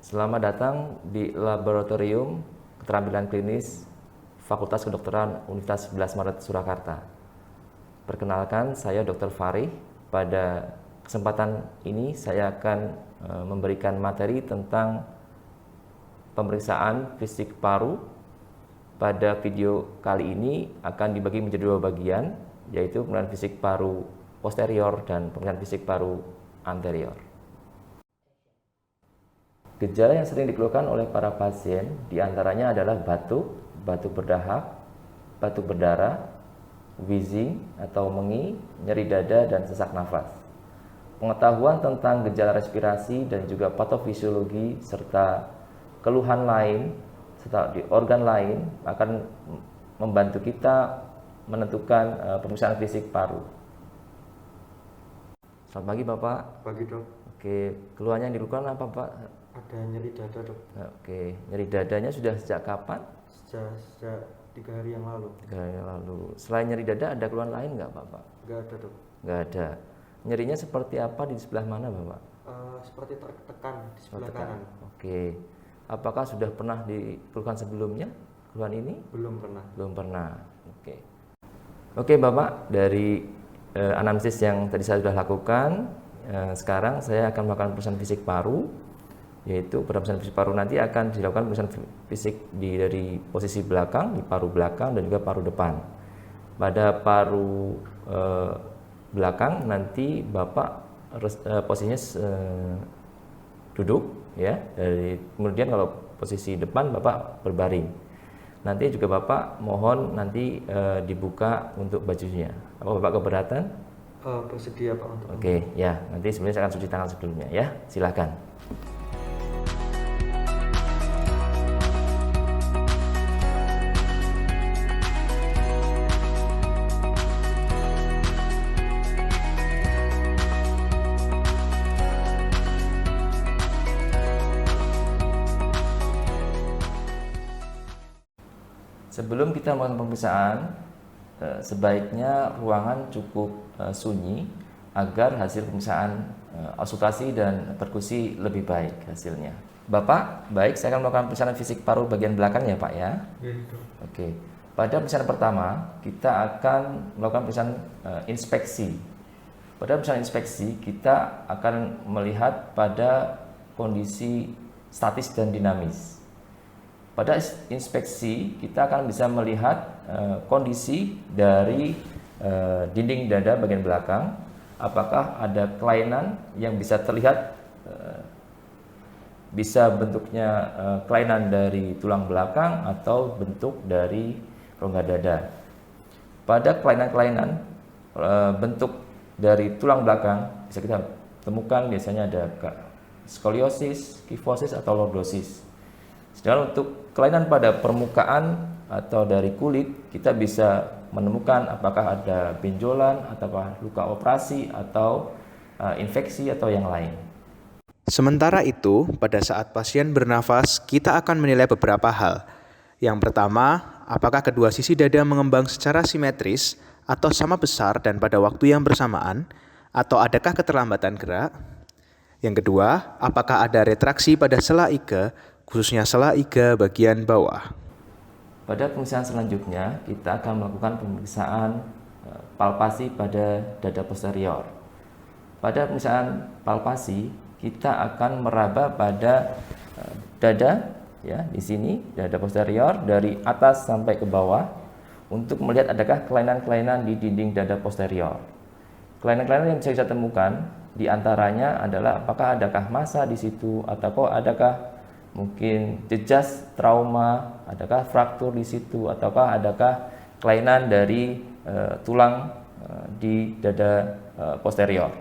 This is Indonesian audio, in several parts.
Selamat datang di Laboratorium Keterampilan Klinis Fakultas Kedokteran Universitas 11 Maret Surakarta. Perkenalkan, saya Dr. Fari. Pada kesempatan ini saya akan memberikan materi tentang pemeriksaan fisik paru. Pada video kali ini akan dibagi menjadi dua bagian, yaitu pemeriksaan fisik paru posterior dan pemeriksaan fisik paru anterior. Gejala yang sering dikeluhkan oleh para pasien diantaranya adalah batuk, batuk berdahak, batuk berdarah, wheezing atau mengi, nyeri dada, dan sesak nafas. Pengetahuan tentang gejala respirasi dan juga patofisiologi serta keluhan lain serta di organ lain akan membantu kita menentukan pemeriksaan fisik paru. Selamat pagi Bapak. Pagi dok. Oke, keluhannya yang dikeluhkan apa Pak? Ada nyeri dada dok. Oke, nyeri dadanya sudah sejak kapan? Sejak 3 hari yang lalu. 3 hari yang lalu. Selain nyeri dada ada keluhan lain nggak Bapak? Nggak ada dok. Nggak ada. Nyerinya seperti apa, di sebelah mana Bapak? Seperti tertekan di sebelah Tertekan. kanan. Oke. Apakah sudah pernah dikeluhkan sebelumnya keluhan ini? Belum pernah. Belum pernah. Oke Bapak, dari anamnesis yang tadi saya sudah lakukan, sekarang saya akan melakukan pemeriksaan fisik paru, yaitu pada pemeriksaan fisik paru nanti akan dilakukan pemeriksaan fisik dari posisi belakang, di paru belakang dan juga paru depan. Pada paru belakang nanti Bapak posisinya duduk ya, kemudian kalau posisi depan Bapak berbaring. Nanti juga Bapak mohon nanti dibuka untuk bajunya. Apa Bapak keberatan? Bersedia Pak untuk. Oke, ya. Nanti sebenarnya saya akan cuci tangan sebelumnya ya. Silakan. Sebelum kita melakukan pemeriksaan, sebaiknya ruangan cukup sunyi agar hasil pemeriksaan auskultasi dan perkusi lebih baik hasilnya. Bapak, baik, saya akan melakukan pemeriksaan fisik paru bagian belakang ya Pak ya. Ya itu. Oke. Pada pemeriksaan pertama, kita akan melakukan pemeriksaan inspeksi. Pada pemeriksaan inspeksi, kita akan melihat pada kondisi statis dan dinamis. Pada inspeksi, kita akan bisa melihat kondisi dari dinding dada bagian belakang, apakah ada kelainan yang bisa terlihat, bisa bentuknya kelainan dari tulang belakang atau bentuk dari rongga dada. Pada kelainan-kelainan bentuk dari tulang belakang bisa kita temukan biasanya ada skoliosis, kifosis atau lordosis. Sedangkan untuk kelainan pada permukaan atau dari kulit, kita bisa menemukan apakah ada benjolan, ataukah luka operasi, atau infeksi, atau yang lain. Sementara itu, pada saat pasien bernafas, kita akan menilai beberapa hal. Yang pertama, apakah kedua sisi dada mengembang secara simetris atau sama besar dan pada waktu yang bersamaan, atau adakah keterlambatan gerak? Yang kedua, apakah ada retraksi pada sela iga, khususnya sela iga bagian bawah. Pada pemeriksaan selanjutnya, kita akan melakukan pemeriksaan palpasi pada dada posterior. Pada pemeriksaan palpasi, kita akan meraba pada dada, ya, di sini dada posterior dari atas sampai ke bawah untuk melihat adakah kelainan-kelainan di dinding dada posterior. Kelainan-kelainan yang bisa kita temukan diantaranya adalah apakah adakah massa di situ ataukah adakah mungkin jejas trauma, adakah fraktur di situ, ataukah adakah kelainan dari tulang di dada posterior.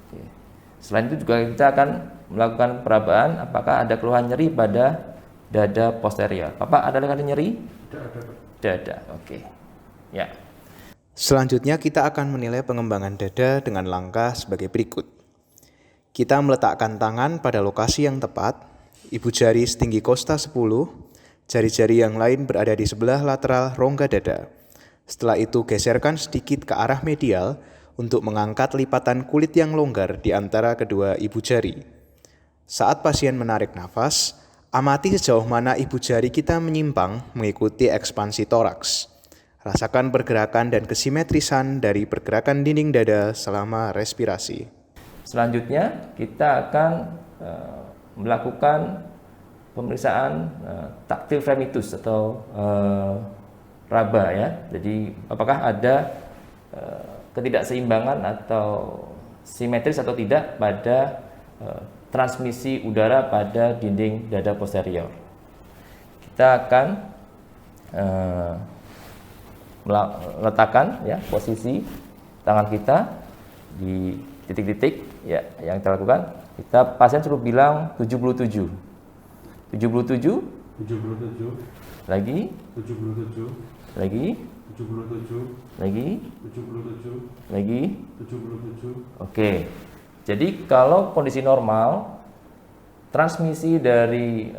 Oke. Selain itu juga kita akan melakukan perabaan apakah ada keluhan nyeri pada dada posterior. Bapak ada nyeri? Dada. Oke. Ya. Selanjutnya kita akan menilai pengembangan dada dengan langkah sebagai berikut. Kita meletakkan tangan pada lokasi yang tepat, ibu jari setinggi kosta 10, jari-jari yang lain berada di sebelah lateral rongga dada. Setelah itu geserkan sedikit ke arah medial untuk mengangkat lipatan kulit yang longgar di antara kedua ibu jari. Saat pasien menarik nafas, amati sejauh mana ibu jari kita menyimpang mengikuti ekspansi toraks. Rasakan pergerakan dan kesimetrisan dari pergerakan dinding dada selama respirasi. Selanjutnya kita akan melakukan pemeriksaan taktil fremitus atau raba ya. Jadi apakah ada ketidakseimbangan atau simetris atau tidak pada transmisi udara pada dinding dada posterior. Kita akan meletakkan ya posisi tangan kita di titik-titik ya yang kita lakukan. Kita pasien suruh bilang 77. 77 lagi 77 lagi 77 lagi 77 lagi 77. Oke. Jadi kalau kondisi normal transmisi dari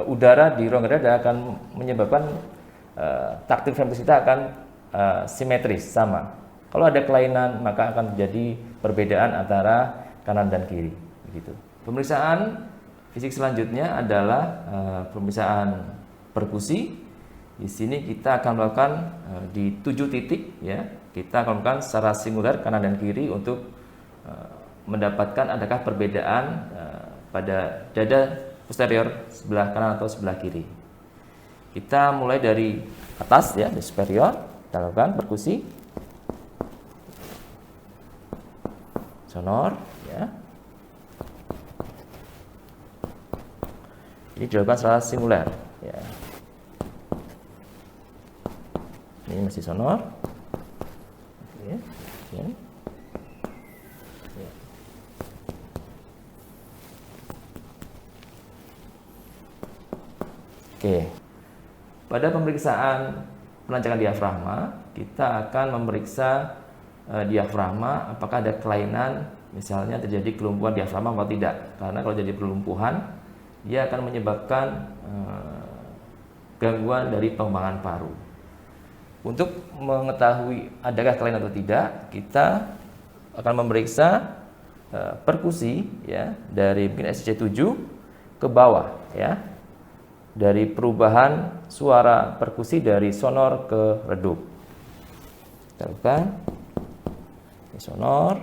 udara di rongga dada akan menyebabkan taktil fremitus kita akan simetris sama. Kalau ada kelainan maka akan terjadi perbedaan antara kanan dan kiri begitu. Pemeriksaan fisik selanjutnya adalah pemeriksaan perkusi. Di sini kita akan melakukan di 7 titik ya. Kita akan melakukan secara singular kanan dan kiri untuk mendapatkan adakah perbedaan pada dada posterior sebelah kanan atau sebelah kiri. Kita mulai dari atas ya, dari superior. Kita lakukan perkusi. Sonor ya. Ini dilakukan secara singular ya. Ini masih sonor. Oke. Ya. Oke. Pada pemeriksaan pelancaran diafragma, kita akan memeriksa diafragma apakah ada kelainan, misalnya terjadi kelumpuhan diafragma atau tidak. Karena kalau jadi kelumpuhan, dia akan menyebabkan gangguan dari pengembangan paru. Untuk mengetahui adakah kelainan atau tidak, kita akan memeriksa perkusi ya dari mungkin SCC 7 ke bawah ya. Dari perubahan suara perkusi dari sonor ke redup. Kita lakukan. Ini sonor.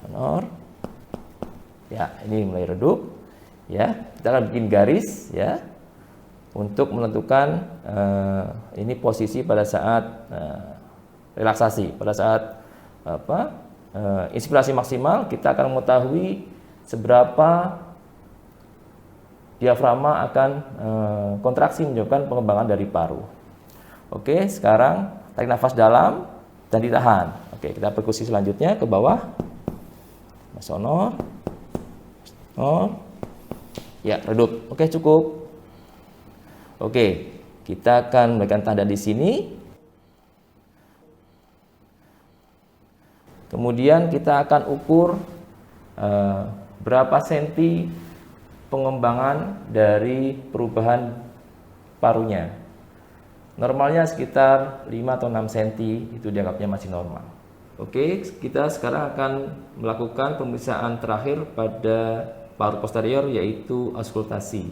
Sonor. Ya, ini mulai redup. Ya, kita akan bikin garis ya untuk menentukan ini posisi pada saat relaksasi. Pada saat inspirasi maksimal kita akan mengetahui seberapa diafragma akan kontraksi menyebabkan pengembangan dari paru. Oke, sekarang tarik nafas dalam dan ditahan. Oke, kita perkusi selanjutnya ke bawah. Sonor. Sonor. Ya, redup. Oke, cukup. Oke, kita akan memberikan tanda di sini. Kemudian kita akan ukur berapa senti pengembangan dari perubahan parunya. Normalnya sekitar 5 atau 6 cm, itu dianggapnya masih normal. Oke, kita sekarang akan melakukan pemeriksaan terakhir pada paru posterior, yaitu auskultasi.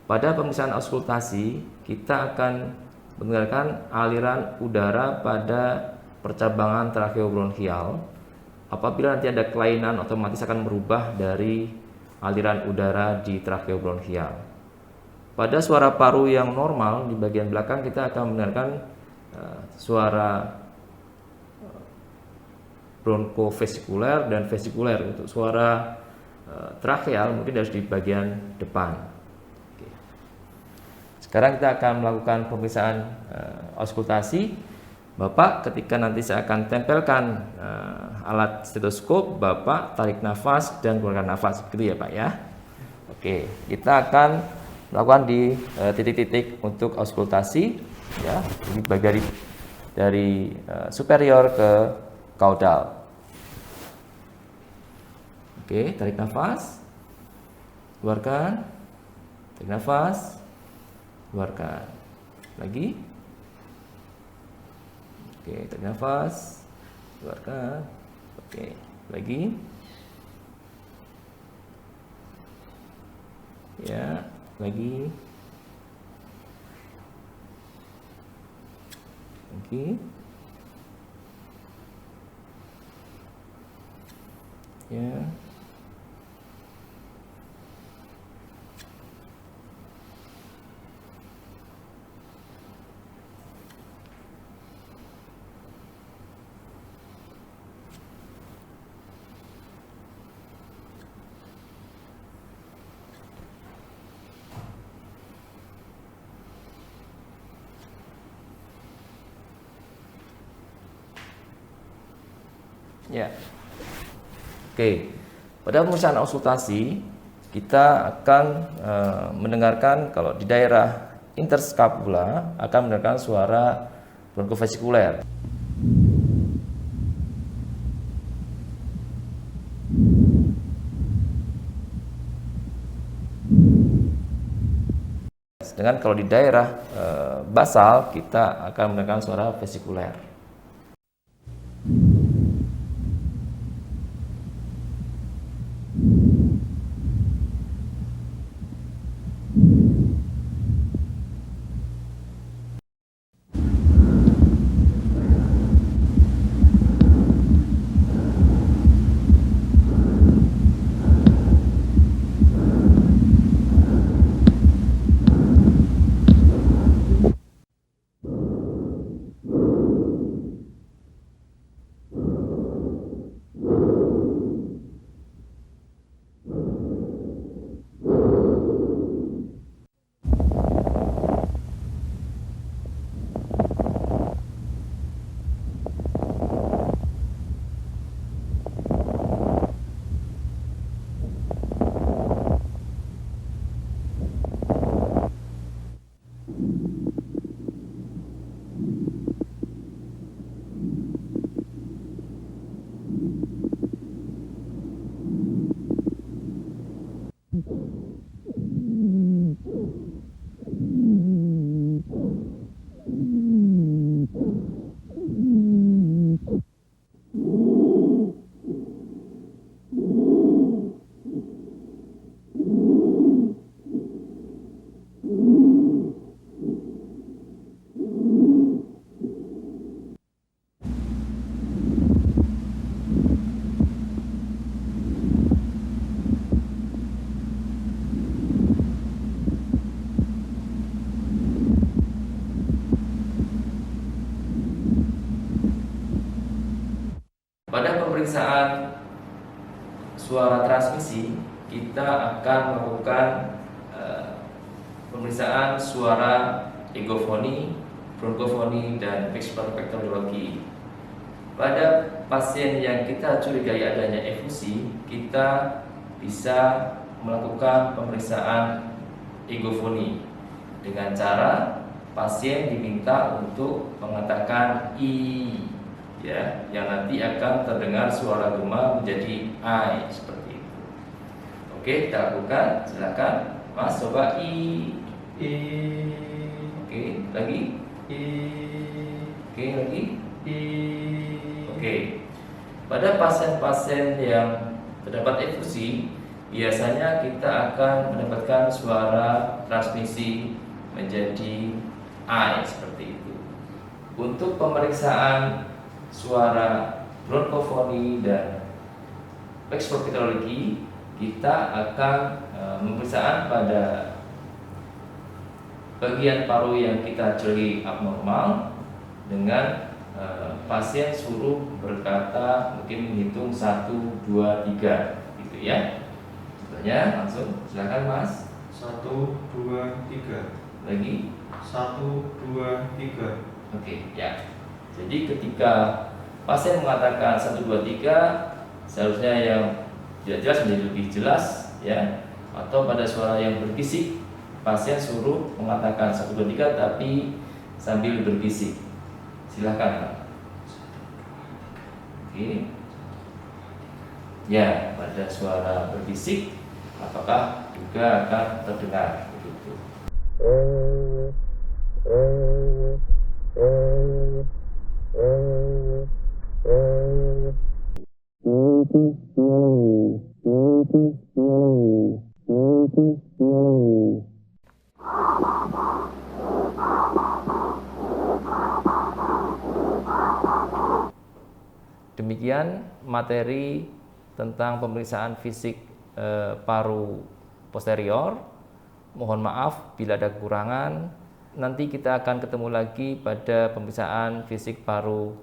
Pada pemeriksaan auskultasi, kita akan mendengarkan aliran udara pada percabangan tracheobronchial. Apabila nanti ada kelainan, otomatis akan merubah dari aliran udara di tracheobronchial. Pada suara paru yang normal di bagian belakang kita akan mendengarkan suara bronkofesikuler dan vesikuler. Untuk suara tracheal mungkin harus di bagian depan. Oke. Sekarang kita akan melakukan pemeriksaan auskultasi. Bapak ketika nanti saya akan tempelkan alat stetoskop, Bapak tarik nafas dan keluarkan nafas, gitu ya Pak ya. Oke, kita akan melakukan di titik-titik untuk auskultasi ya. Ini bagian dari superior ke caudal. Oke, tarik nafas, keluarkan, tarik nafas, keluarkan, lagi. Oke, tarik nafas, keluarkan. Oke, lagi. Ya, lagi. Lagi. Ya. Ya. Oke. Pada pemeriksaan auskultasi kita akan mendengarkan kalau di daerah interskapula akan mendengarkan suara bronkofasikuler. Sedangkan kalau di daerah basal kita akan mendengarkan suara vesikuler. Pada pemeriksaan suara transmisi, kita akan melakukan pemeriksaan suara egofoni, bronkofoni, dan vektorologi. Pada pasien yang kita curigai adanya efusi, kita bisa melakukan pemeriksaan egofoni dengan cara pasien diminta untuk mengatakan I, ya, yang nanti akan terdengar suara gema menjadi I seperti itu. Oke, kita lakukan. Silakan, Mas, coba I. Oke, lagi. Oke, lagi. Oke. Pada pasien-pasien yang terdapat efusi, biasanya kita akan mendapatkan suara transmisi menjadi I seperti itu. Untuk pemeriksaan suara bronkofoni dan vektorologi, kita akan pemeriksaan pada bagian paru yang kita curigai abnormal dengan pasien suruh berkata, mungkin menghitung 1, 2, 3 gitu ya. Contohnya langsung silakan, Mas. 1, 2, 3. Lagi. 1, 2, 3. Oke, ya. Jadi ketika pasien mengatakan 1, 2, 3, seharusnya yang tidak jelas menjadi lebih jelas, ya. Atau pada suara yang berbisik, pasien suruh mengatakan 1, 2, 3 tapi sambil berbisik. Silakan, Pak. Oke. Ya, pada suara berbisik apakah juga akan terdengar begitu. Demikian materi tentang pemeriksaan fisik paru posterior. Mohon maaf bila ada kekurangan. Nanti kita akan ketemu lagi pada pemeriksaan fisik paru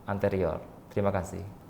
anterior. Terima kasih.